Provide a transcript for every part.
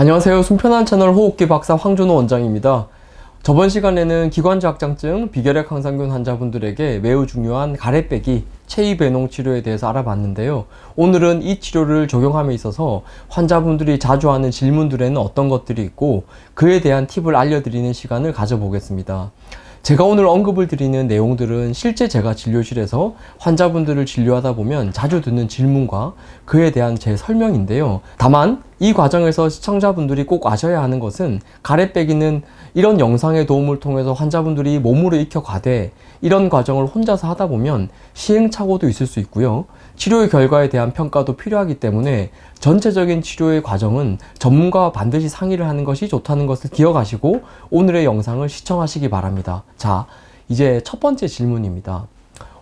안녕하세요. 숨편한 채널 호흡기 박사 황준호 원장입니다. 저번 시간에는 기관지확장증, 비결핵 항상균 환자분들에게 매우 중요한 가래빼기, 체위배농 치료에 대해서 알아봤는데요. 오늘은 이 치료를 적용함에 있어서 환자분들이 자주 하는 질문들에는 어떤 것들이 있고 그에 대한 팁을 알려드리는 시간을 가져보겠습니다. 제가 오늘 언급을 드리는 내용들은 실제 제가 진료실에서 환자분들을 진료하다 보면 자주 듣는 질문과 그에 대한 제 설명인데요. 다만 이 과정에서 시청자분들이 꼭 아셔야 하는 것은 가래빼기는 이런 영상의 도움을 통해서 환자분들이 몸으로 익혀가되 이런 과정을 혼자서 하다 보면 시행착오도 있을 수 있고요. 치료의 결과에 대한 평가도 필요하기 때문에 전체적인 치료의 과정은 전문가와 반드시 상의를 하는 것이 좋다는 것을 기억하시고 오늘의 영상을 시청하시기 바랍니다. 자, 이제 첫 번째 질문입니다.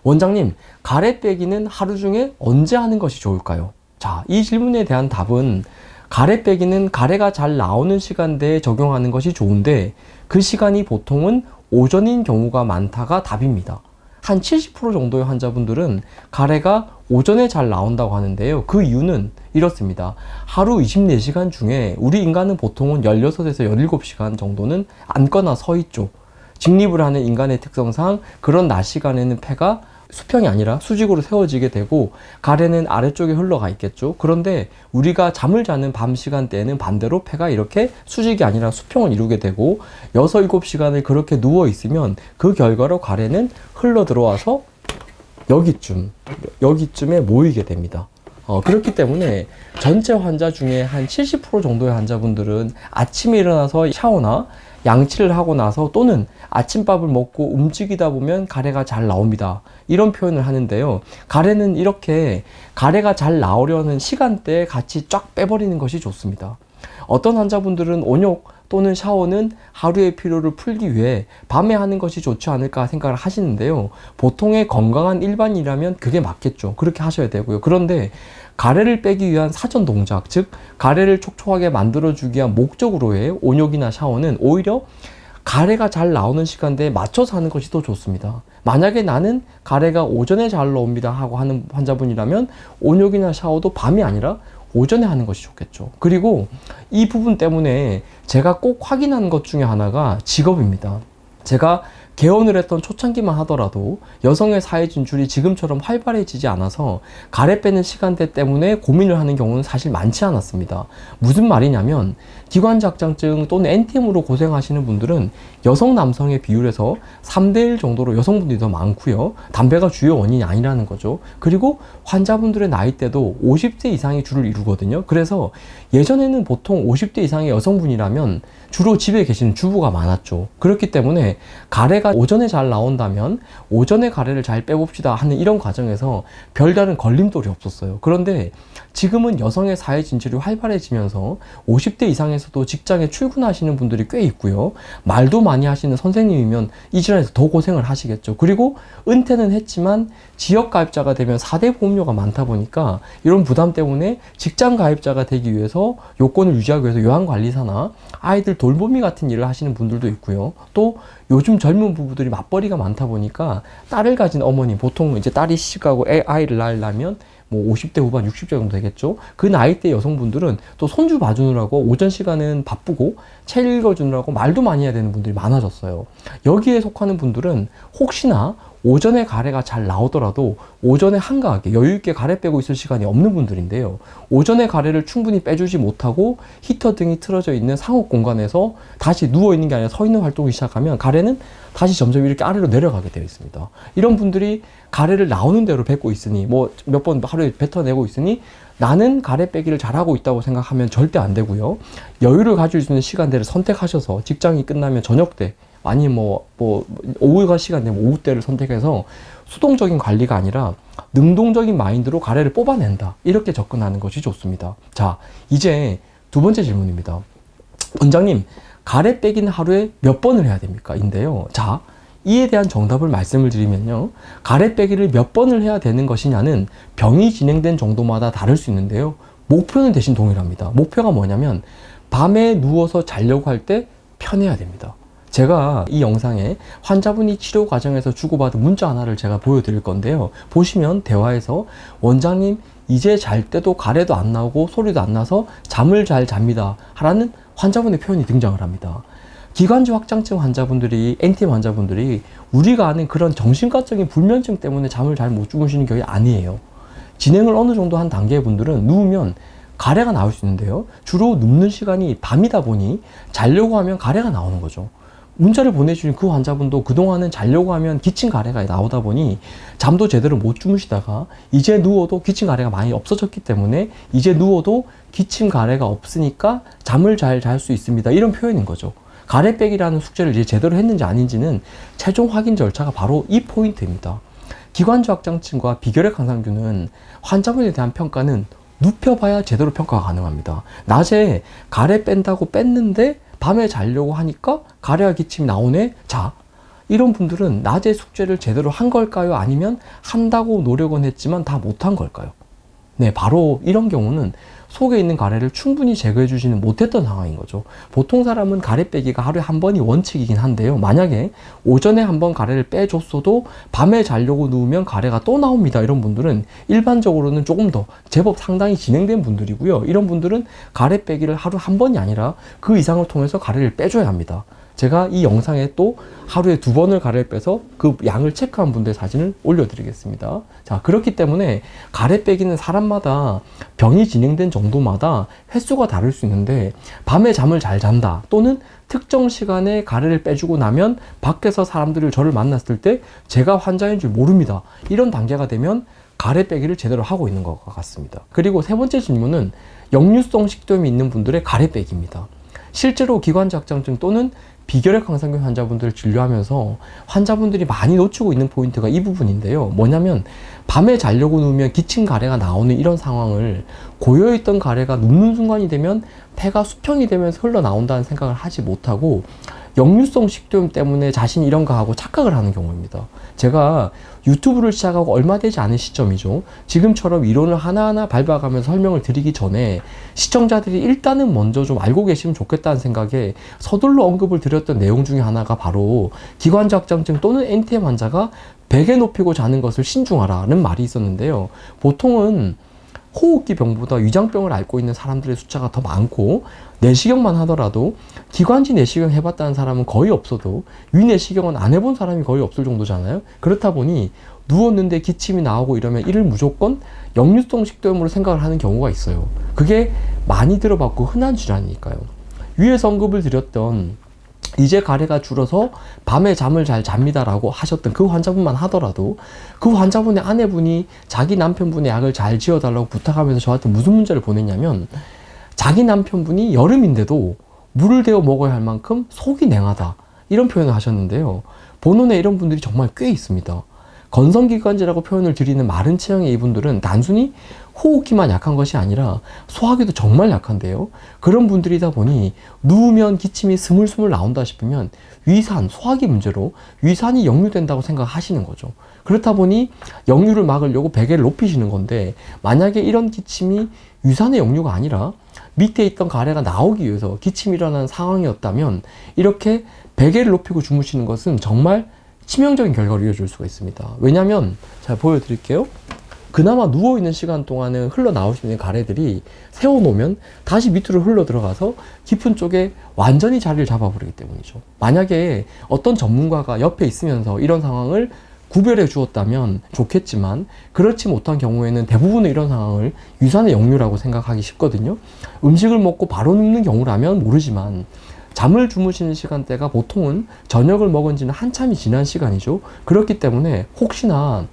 원장님, 가래빼기는 하루 중에 언제 하는 것이 좋을까요? 자, 이 질문에 대한 답은 가래빼기는 가래가 잘 나오는 시간대에 적용하는 것이 좋은데 그 시간이 보통은 오전인 경우가 많다가 답입니다. 한 70% 정도의 환자분들은 가래가 오전에 잘 나온다고 하는데요. 그 이유는 이렇습니다. 하루 24시간 중에 우리 인간은 보통은 16에서 17시간 정도는 앉거나 서 있죠. 직립을 하는 인간의 특성상 그런 낮 시간에는 폐가 수평이 아니라 수직으로 세워지게 되고 가래는 아래쪽에 흘러가 있겠죠. 그런데 우리가 잠을 자는 밤 시간대에는 반대로 폐가 이렇게 수직이 아니라 수평을 이루게 되고 6, 7시간을 그렇게 누워 있으면 그 결과로 가래는 흘러 들어와서 여기쯤에 모이게 됩니다. 그렇기 때문에 전체 환자 중에 한 70% 정도의 환자분들은 아침에 일어나서 샤워나 양치를 하고 나서 또는 아침밥을 먹고 움직이다 보면 가래가 잘 나옵니다. 이런 표현을 하는데요. 가래는 이렇게 가래가 잘 나오려는 시간대에 같이 쫙 빼버리는 것이 좋습니다. 어떤 환자분들은 온욕 또는 샤워는 하루의 피로를 풀기 위해 밤에 하는 것이 좋지 않을까 생각을 하시는데요. 보통의 건강한 일반인이라면 그게 맞겠죠. 그렇게 하셔야 되고요. 그런데 가래를 빼기 위한 사전 동작, 즉 가래를 촉촉하게 만들어주기 위한 목적으로의 온욕이나 샤워는 오히려 가래가 잘 나오는 시간대에 맞춰서 하는 것이 더 좋습니다. 만약에 나는 가래가 오전에 잘 나옵니다 하고 하는 환자분이라면 온욕이나 샤워도 밤이 아니라 오전에 하는 것이 좋겠죠. 그리고 이 부분 때문에 제가 꼭 확인하는 것 중에 하나가 직업입니다. 제가 개원을 했던 초창기만 하더라도 여성의 사회 진출이 지금처럼 활발해지지 않아서 가래 빼는 시간대 때문에 고민을 하는 경우는 사실 많지 않았습니다. 무슨 말이냐면 기관지확장증 또는 NTM으로 고생하시는 분들은 여성 남성의 비율에서 3대1 정도로 여성분들이 더 많고요. 담배가 주요 원인이 아니라는 거죠. 그리고 환자분들의 나이대도 50대 이상이 주를 이루거든요. 그래서 예전에는 보통 50대 이상의 여성분이라면 주로 집에 계시는 주부가 많았죠. 그렇기 때문에 가래가 오전에 잘 나온다면 오전에 가래를 잘 빼봅시다 하는 이런 과정에서 별다른 걸림돌이 없었어요. 그런데 지금은 여성의 사회 진출이 활발해지면서 50대 이상에서도 직장에 출근하시는 분들이 꽤 있고요. 말도 많이 하시는 선생님이면 이 질환에서 더 고생을 하시겠죠. 그리고 은퇴는 했지만 지역 가입자가 되면 4대 보험료가 많다 보니까 이런 부담 때문에 직장 가입자가 되기 위해서 요건을 유지하기 위해서 요양관리사나 아이들 돌보미 같은 일을 하시는 분들도 있고요. 또 요즘 젊은 부부들이 맞벌이가 많다 보니까 딸을 가진 어머니, 보통 이제 딸이 시집가고 아이를 낳으려면 뭐 50대 후반, 60대 정도 되겠죠. 그 나이대 여성분들은 또 손주 봐주느라고 오전 시간은 바쁘고 책 읽어주느라고 말도 많이 해야 되는 분들이 많아졌어요. 여기에 속하는 분들은 혹시나 오전에 가래가 잘 나오더라도 오전에 한가하게 여유있게 가래 빼고 있을 시간이 없는 분들인데요. 오전에 가래를 충분히 빼주지 못하고 히터 등이 틀어져 있는 상업 공간에서 다시 누워있는 게 아니라 서 있는 활동을 시작하면 가래는 다시 점점 이렇게 아래로 내려가게 되어 있습니다. 이런 분들이 가래를 나오는 대로 뱉고 있으니 뭐 몇 번 하루에 뱉어내고 있으니 나는 가래 빼기를 잘하고 있다고 생각하면 절대 안 되고요. 여유를 가질 수 있는 시간대를 선택하셔서 직장이 끝나면 저녁 때 아니 오후가 시간 되면 오후 때를 선택해서 수동적인 관리가 아니라 능동적인 마인드로 가래를 뽑아낸다. 이렇게 접근하는 것이 좋습니다. 자, 이제 두 번째 질문입니다. 원장님, 가래 빼기는 하루에 몇 번을 해야 됩니까? 인데요. 자, 이에 대한 정답을 말씀을 드리면요. 가래 빼기를 몇 번을 해야 되는 것이냐는 병이 진행된 정도마다 다를 수 있는데요. 목표는 대신 동일합니다. 목표가 뭐냐면 밤에 누워서 자려고 할 때 편해야 됩니다. 제가 이 영상에 환자분이 치료 과정에서 주고받은 문자 하나를 제가 보여드릴 건데요. 보시면 대화에서 원장님 이제 잘 때도 가래도 안 나오고 소리도 안 나서 잠을 잘 잡니다 라는 환자분의 표현이 등장을 합니다. 기관지 확장증 환자분들이, NTM 환자분들이 우리가 아는 그런 정신과적인 불면증 때문에 잠을 잘 못 주무시는 경우가 아니에요. 진행을 어느 정도 한 단계의 분들은 누우면 가래가 나올 수 있는데요. 주로 눕는 시간이 밤이다 보니 자려고 하면 가래가 나오는 거죠. 문자를 보내주신 그 환자분도 그동안은 자려고 하면 기침 가래가 나오다 보니 잠도 제대로 못 주무시다가 이제 누워도 기침 가래가 많이 없어졌기 때문에 이제 누워도 기침 가래가 없으니까 잠을 잘 잘 수 있습니다. 이런 표현인 거죠. 가래 빼기라는 숙제를 이제 제대로 했는지 아닌지는 최종 확인 절차가 바로 이 포인트입니다. 기관지 확장증과 비결핵 항상균은 환자분에 대한 평가는 눕혀봐야 제대로 평가가 가능합니다. 낮에 가래 뺀다고 뺐는데 밤에 자려고 하니까 가래와 기침이 나오네? 자, 이런 분들은 낮에 숙제를 제대로 한 걸까요? 아니면 한다고 노력은 했지만 다 못한 걸까요? 네, 바로 이런 경우는 속에 있는 가래를 충분히 제거해 주지는 못했던 상황인 거죠. 보통 사람은 가래 빼기가 하루에 한 번이 원칙이긴 한데요. 만약에 오전에 한 번 가래를 빼줬어도 밤에 자려고 누우면 가래가 또 나옵니다. 이런 분들은 일반적으로는 조금 더 제법 상당히 진행된 분들이고요. 이런 분들은 가래 빼기를 하루 한 번이 아니라 그 이상을 통해서 가래를 빼줘야 합니다. 제가 이 영상에 또 하루에 2번을 가래를 빼서 그 양을 체크한 분들의 사진을 올려드리겠습니다. 자, 그렇기 때문에 가래 빼기는 사람마다 병이 진행된 정도마다 횟수가 다를 수 있는데 밤에 잠을 잘 잔다 또는 특정 시간에 가래를 빼주고 나면 밖에서 사람들을 저를 만났을 때 제가 환자인 줄 모릅니다. 이런 단계가 되면 가래 빼기를 제대로 하고 있는 것 같습니다. 그리고 세 번째 질문은 역류성 식도염이 있는 분들의 가래 빼기입니다. 실제로 기관지 확장증 또는 비결핵 항상균 환자분들을 진료하면서 환자분들이 많이 놓치고 있는 포인트가 이 부분인데요. 뭐냐면 밤에 자려고 누우면 기침 가래가 나오는 이런 상황을 고여있던 가래가 눕는 순간이 되면 폐가 수평이 되면서 흘러나온다는 생각을 하지 못하고 역류성 식도염 때문에 자신이 이런가 하고 착각을 하는 경우입니다. 제가 유튜브를 시작하고 얼마 되지 않은 시점이죠. 지금처럼 이론을 하나하나 밟아가면서 설명을 드리기 전에 시청자들이 일단은 먼저 좀 알고 계시면 좋겠다는 생각에 서둘러 언급을 드렸던 내용 중에 하나가 바로 기관지 확장증 또는 NTM 환자가 베개 높이고 자는 것을 신중하라는 말이 있었는데요. 보통은 호흡기 병보다 위장병을 앓고 있는 사람들의 숫자가 더 많고 내시경만 하더라도 기관지 내시경 해봤다는 사람은 거의 없어도 위내시경은 안 해본 사람이 거의 없을 정도잖아요. 그렇다 보니 누웠는데 기침이 나오고 이러면 이를 무조건 역류성 식도염으로 생각을 하는 경우가 있어요. 그게 많이 들어봤고 흔한 질환이니까요. 위에서 언급을 드렸던 이제 가래가 줄어서 밤에 잠을 잘 잡니다라고 하셨던 그 환자분만 하더라도 그 환자분의 아내분이 자기 남편분의 약을 잘 지어달라고 부탁하면서 저한테 무슨 문자를 보냈냐면 자기 남편분이 여름인데도 물을 데워 먹어야 할 만큼 속이 냉하다 이런 표현을 하셨는데요. 본원에 이런 분들이 정말 꽤 있습니다. 건성기관지라고 표현을 드리는 마른 체형의 이분들은 단순히 호흡기만 약한 것이 아니라 소화기도 정말 약한데요. 그런 분들이다 보니 누우면 기침이 스물스물 나온다 싶으면 위산, 소화기 문제로 위산이 역류된다고 생각하시는 거죠. 그렇다 보니 역류를 막으려고 베개를 높이시는 건데 만약에 이런 기침이 위산의 역류가 아니라 밑에 있던 가래가 나오기 위해서 기침이 일어나는 상황이었다면 이렇게 베개를 높이고 주무시는 것은 정말 치명적인 결과를 이어줄 수가 있습니다. 왜냐하면 제가 보여드릴게요. 그나마 누워있는 시간 동안은 흘러나올 수 있는 가래들이 세워놓으면 다시 밑으로 흘러 들어가서 깊은 쪽에 완전히 자리를 잡아버리기 때문이죠. 만약에 어떤 전문가가 옆에 있으면서 이런 상황을 구별해 주었다면 좋겠지만 그렇지 못한 경우에는 대부분의 이런 상황을 유산의 역류라고 생각하기 쉽거든요. 음식을 먹고 바로 눕는 경우라면 모르지만 잠을 주무시는 시간대가 보통은 저녁을 먹은 지는 한참이 지난 시간이죠. 그렇기 때문에 혹시나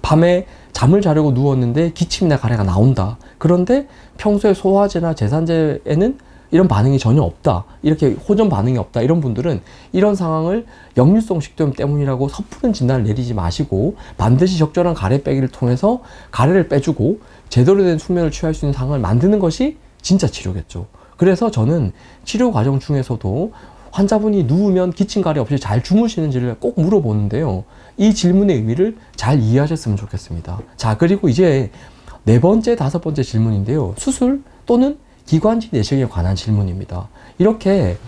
밤에 잠을 자려고 누웠는데 기침이나 가래가 나온다. 그런데 평소에 소화제나 제산제에는 이런 반응이 전혀 없다. 이렇게 호전 반응이 없다. 이런 분들은 이런 상황을 역류성 식도염 때문이라고 섣부른 진단을 내리지 마시고 반드시 적절한 가래 빼기를 통해서 가래를 빼주고 제대로 된 수면을 취할 수 있는 상황을 만드는 것이 진짜 치료겠죠. 그래서 저는 치료 과정 중에서도 환자분이 누우면 기침 가래 없이 잘 주무시는지를 꼭 물어보는데요. 이 질문의 의미를 잘 이해하셨으면 좋겠습니다. 자, 그리고 이제 4번째, 5번째 질문인데요. 수술 또는 기관지 내시경에 관한 질문입니다. 이렇게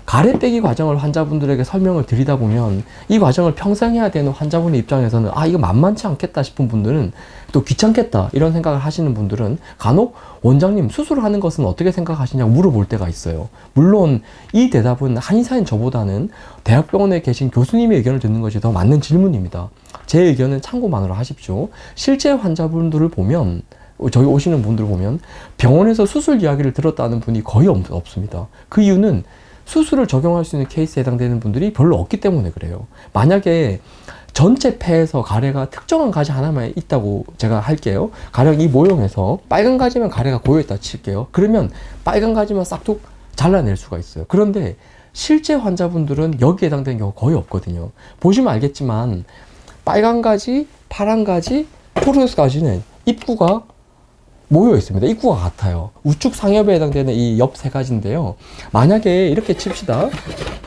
가래 빼기 과정을 환자분들에게 설명을 드리다 보면 이 과정을 평생 해야 되는 환자분의 입장에서는 아, 이거 만만치 않겠다 싶은 분들은, 또 귀찮겠다 이런 생각을 하시는 분들은 간혹 원장님 수술하는 것은 어떻게 생각하시냐고 물어볼 때가 있어요. 물론 이 대답은 한의사인 저보다는 대학병원에 계신 교수님의 의견을 듣는 것이 더 맞는 질문입니다. 제 의견은 참고만으로 하십시오. 실제 환자분들을 보면, 저희 오시는 분들을 보면 병원에서 수술 이야기를 들었다는 분이 거의 없습니다. 그 이유는 수술을 적용할 수 있는 케이스에 해당되는 분들이 별로 없기 때문에 그래요. 만약에 전체 폐에서 가래가 특정한 가지 하나만 있다고 제가 할게요. 가령 이 모형에서 빨간 가지만 가래가 고여있다 칠게요. 그러면 빨간 가지만 싹둑 잘라낼 수가 있어요. 그런데 실제 환자분들은 여기에 해당되는 경우가 거의 없거든요. 보시면 알겠지만 빨간 가지, 파란 가지, 푸른색 가지는 입구가 모여 있습니다. 입구가 같아요. 우측 상엽에 해당되는 이 옆 세 가지인데요. 만약에 이렇게 칩시다.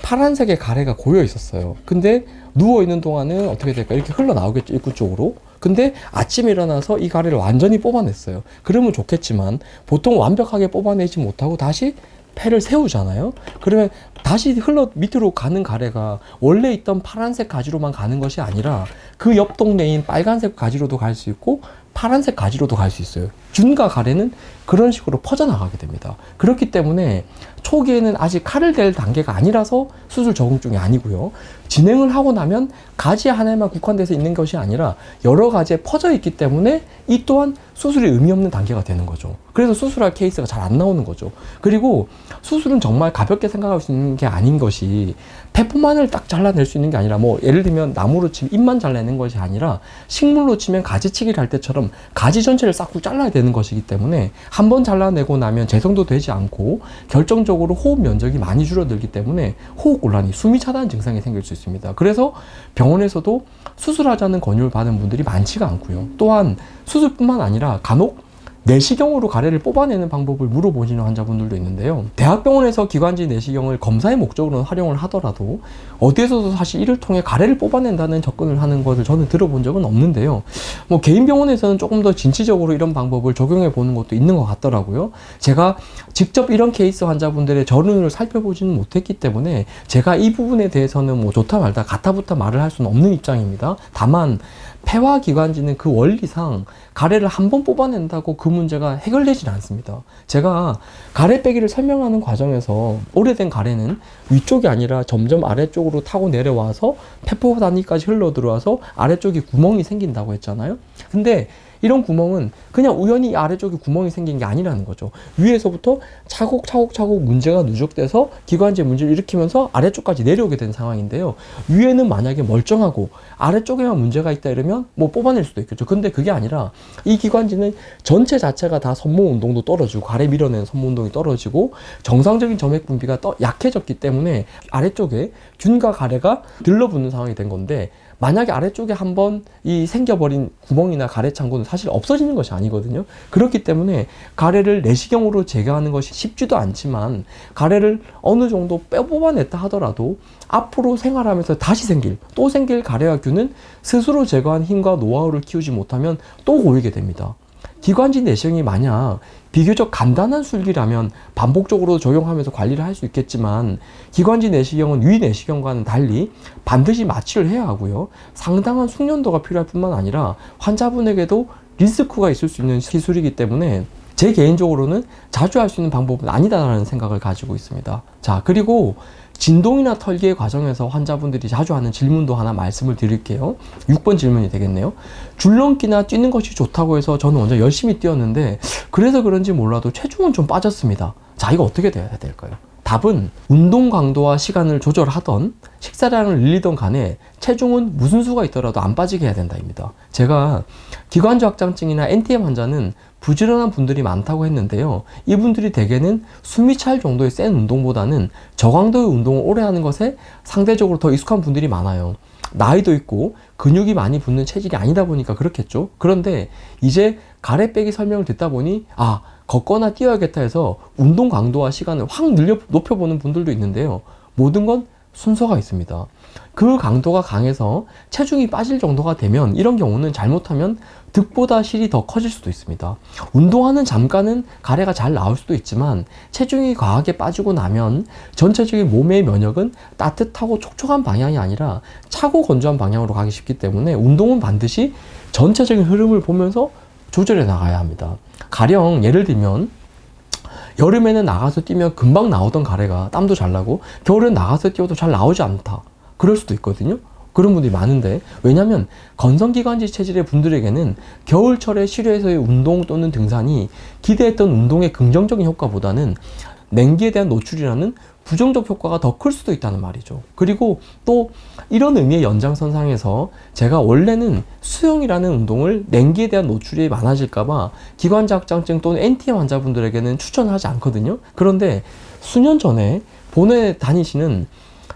파란색의 가래가 고여 있었어요. 근데 누워 있는 동안은 어떻게 될까요? 이렇게 흘러나오겠죠, 입구 쪽으로. 근데 아침에 일어나서 이 가래를 완전히 뽑아냈어요. 그러면 좋겠지만 보통 완벽하게 뽑아내지 못하고 다시 폐를 세우잖아요. 그러면 다시 밑으로 가는 가래가 원래 있던 파란색 가지로만 가는 것이 아니라 그 옆 동네인 빨간색 가지로도 갈 수 있고 파란색 가지로도 갈 수 있어요. 균과 가래는 그런 식으로 퍼져나가게 됩니다. 그렇기 때문에 초기에는 아직 칼을 댈 단계가 아니라서 수술 적응증이 아니고요. 진행을 하고 나면 가지 하나에만 국한돼서 있는 것이 아니라 여러 가지에 퍼져 있기 때문에 이 또한 수술이 의미 없는 단계가 되는 거죠. 그래서 수술할 케이스가 잘 안 나오는 거죠. 그리고 수술은 정말 가볍게 생각할 수 있는 게 아닌 것이 폐포만을 딱 잘라낼 수 있는 게 아니라 뭐 예를 들면 나무로 치면 잎만 잘라내는 것이 아니라 식물로 치면 가지치기를 할 때처럼 가지 전체를 싹둑 잘라야 되는 것이기 때문에 한 번 잘라내고 나면 재성도 되지 않고 결정적으로 호흡 면적이 많이 줄어들기 때문에 호흡 곤란이, 숨이 차다는 증상이 생길 수 있습니다. 그래서 병원에서도 수술하자는 권유를 받은 분들이 많지가 않고요. 또한 수술뿐만 아니라 간혹 내시경으로 가래를 뽑아내는 방법을 물어보시는 환자분들도 있는데요. 대학병원에서 기관지 내시경을 검사의 목적으로 활용을 하더라도 어디에서도 사실 이를 통해 가래를 뽑아낸다는 접근을 하는 것을 저는 들어본 적은 없는데요. 뭐 개인 병원에서는 조금 더 진취적으로 이런 방법을 적용해 보는 것도 있는 것 같더라고요. 제가 직접 이런 케이스 환자분들의 전운을 살펴보지는 못했기 때문에 제가 이 부분에 대해서는 뭐 좋다 말다 가타부타 말을 할 수는 없는 입장입니다. 다만 폐와 기관지는 그 원리상 가래를 한 번 뽑아낸다고 그 문제가 해결되진 않습니다. 제가 가래 빼기를 설명하는 과정에서 오래된 가래는 위쪽이 아니라 점점 아래쪽으로 타고 내려와서 폐포 단위까지 흘러 들어와서 아래쪽에 구멍이 생긴다고 했잖아요. 근데 이런 구멍은 그냥 우연히 아래쪽에 구멍이 생긴 게 아니라는 거죠. 위에서부터 차곡차곡 문제가 누적돼서 기관지에 문제를 일으키면서 아래쪽까지 내려오게 된 상황인데요. 위에는 만약에 멀쩡하고 아래쪽에만 문제가 있다 이러면 뭐 뽑아낼 수도 있겠죠. 근데 그게 아니라 이 기관지는 전체 자체가 다 손목 운동도 떨어지고 가래 밀어내는 손목 운동이 떨어지고 정상적인 점액 분비가 약해졌기 때문에 아래쪽에 균과 가래가 들러붙는 상황이 된 건데, 만약에 아래쪽에 한번 이 생겨버린 구멍이나 가래 창고는 사실 없어지는 것이 아니거든요. 그렇기 때문에 가래를 내시경으로 제거하는 것이 쉽지도 않지만 가래를 어느 정도 뽑아냈다 하더라도 앞으로 생활하면서 다시 또 생길 가래와 균은 스스로 제거한 힘과 노하우를 키우지 못하면 또 고이게 됩니다. 기관지 내시경이 만약 비교적 간단한 술기라면 반복적으로 적용하면서 관리를 할 수 있겠지만, 기관지 내시경은 위 내시경과는 달리 반드시 마취를 해야 하고요. 상당한 숙련도가 필요할 뿐만 아니라 환자분에게도 리스크가 있을 수 있는 기술이기 때문에 제 개인적으로는 자주 할 수 있는 방법은 아니다라는 생각을 가지고 있습니다. 자, 그리고 진동이나 털기의 과정에서 환자분들이 자주 하는 질문도 하나 말씀을 드릴게요. 6번 질문이 되겠네요. 줄넘기나 뛰는 것이 좋다고 해서 저는 먼저 열심히 뛰었는데 그래서 그런지 몰라도 체중은 좀 빠졌습니다. 자, 이거 어떻게 돼야 될까요? 답은 운동 강도와 시간을 조절하던 식사량을 늘리던 간에 체중은 무슨 수가 있더라도 안 빠지게 해야 된다입니다. 제가 기관지 확장증이나 NTM 환자는 부지런한 분들이 많다고 했는데요. 이분들이 대개는 숨이 찰 정도의 센 운동보다는 저강도의 운동을 오래 하는 것에 상대적으로 더 익숙한 분들이 많아요. 나이도 있고 근육이 많이 붙는 체질이 아니다 보니까 그렇겠죠. 그런데 이제 가래 빼기 설명을 듣다 보니 걷거나 뛰어야겠다 해서 운동 강도와 시간을 확 높여보는 분들도 있는데요. 모든 건 순서가 있습니다. 그 강도가 강해서 체중이 빠질 정도가 되면 이런 경우는 잘못하면 득보다 실이 더 커질 수도 있습니다. 운동하는 잠깐은 가래가 잘 나올 수도 있지만 체중이 과하게 빠지고 나면 전체적인 몸의 면역은 따뜻하고 촉촉한 방향이 아니라 차고 건조한 방향으로 가기 쉽기 때문에 운동은 반드시 전체적인 흐름을 보면서 조절해 나가야 합니다. 가령 예를 들면 여름에는 나가서 뛰면 금방 나오던 가래가 땀도 잘 나고 겨울엔 나가서 뛰어도 잘 나오지 않다. 그럴 수도 있거든요. 그런 분들이 많은데 왜냐하면 건성기관지 체질의 분들에게는 겨울철에 실외에서의 운동 또는 등산이 기대했던 운동의 긍정적인 효과보다는 냉기에 대한 노출이라는 부정적 효과가 더 클 수도 있다는 말이죠. 그리고 또 이런 의미의 연장선상에서 제가 원래는 수영이라는 운동을 냉기에 대한 노출이 많아질까봐 기관지 확장증 또는 NTM 환자분들에게는 추천을 하지 않거든요. 그런데 수년 전에 본회에 다니시는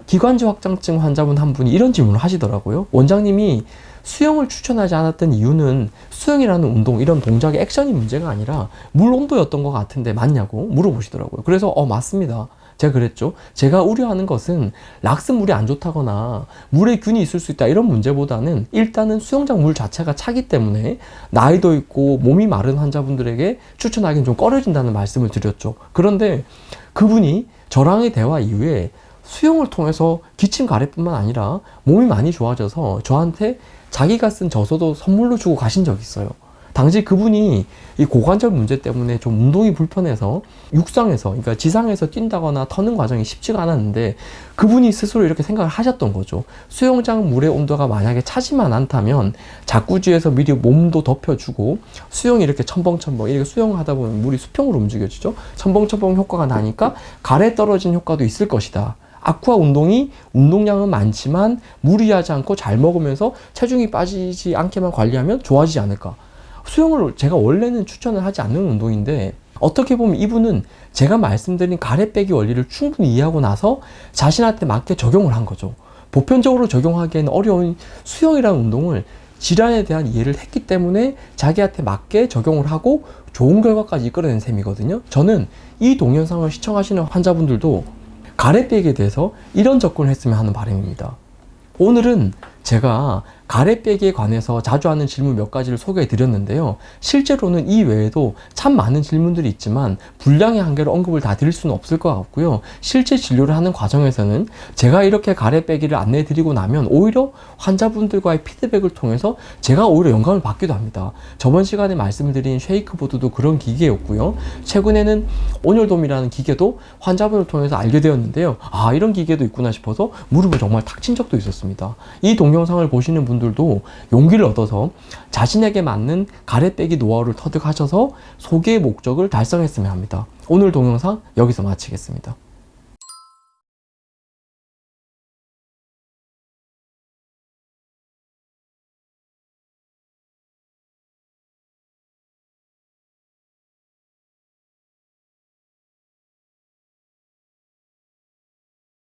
기관지 확장증 환자분 한 분이 이런 질문을 하시더라고요. 원장님이 수영을 추천하지 않았던 이유는 수영이라는 운동, 이런 동작의 액션이 문제가 아니라 물 온도였던 것 같은데 맞냐고 물어보시더라고요. 그래서 맞습니다. 제가 그랬죠. 제가 우려하는 것은 락스 물이 안 좋다거나 물에 균이 있을 수 있다 이런 문제보다는 일단은 수영장 물 자체가 차기 때문에 나이도 있고 몸이 마른 환자분들에게 추천하기는 좀 꺼려진다는 말씀을 드렸죠. 그런데 그분이 저랑의 대화 이후에 수영을 통해서 기침 가래뿐만 아니라 몸이 많이 좋아져서 저한테 자기가 쓴 저서도 선물로 주고 가신 적이 있어요. 당시 그분이 이 고관절 문제 때문에 좀 운동이 불편해서 육상에서, 그러니까 지상에서 뛴다거나 터는 과정이 쉽지가 않았는데 그분이 스스로 이렇게 생각을 하셨던 거죠. 수영장 물의 온도가 만약에 차지만 않다면 자꾸지에서 미리 몸도 덮여주고 수영이 이렇게 첨벙첨벙, 이렇게 수영하다 보면 물이 수평으로 움직여지죠. 첨벙첨벙 효과가 나니까 가래 떨어진 효과도 있을 것이다. 아쿠아 운동이 운동량은 많지만 무리하지 않고 잘 먹으면서 체중이 빠지지 않게만 관리하면 좋아지지 않을까. 수영을 제가 원래는 추천을 하지 않는 운동인데 어떻게 보면 이분은 제가 말씀드린 가래 빼기 원리를 충분히 이해하고 나서 자신한테 맞게 적용을 한 거죠. 보편적으로 적용하기에는 어려운 수영이라는 운동을 질환에 대한 이해를 했기 때문에 자기한테 맞게 적용을 하고 좋은 결과까지 이끌어낸 셈이거든요. 저는 이 동영상을 시청하시는 환자분들도 가래 빼기에 대해서 이런 접근을 했으면 하는 바람입니다. 오늘은 제가 가래 빼기에 관해서 자주 하는 질문 몇 가지를 소개해 드렸는데요. 실제로는 이 외에도 참 많은 질문들이 있지만 분량의 한계로 언급을 다 드릴 수는 없을 것 같고요. 실제 진료를 하는 과정에서는 제가 이렇게 가래 빼기를 안내해 드리고 나면 오히려 환자분들과의 피드백을 통해서 제가 오히려 영감을 받기도 합니다. 저번 시간에 말씀드린 쉐이크보드도 그런 기계였고요. 최근에는 온열돔이라는 기계도 환자분을 통해서 알게 되었는데요. 아, 이런 기계도 있구나 싶어서 무릎을 정말 탁 친 적도 있었습니다. 이 동영상을 보시는 분들도 용기를 얻어서 자신에게 맞는 가래 빼기 노하우를 터득하셔서 소개의 목적을 달성했으면 합니다. 오늘 동영상 여기서 마치겠습니다.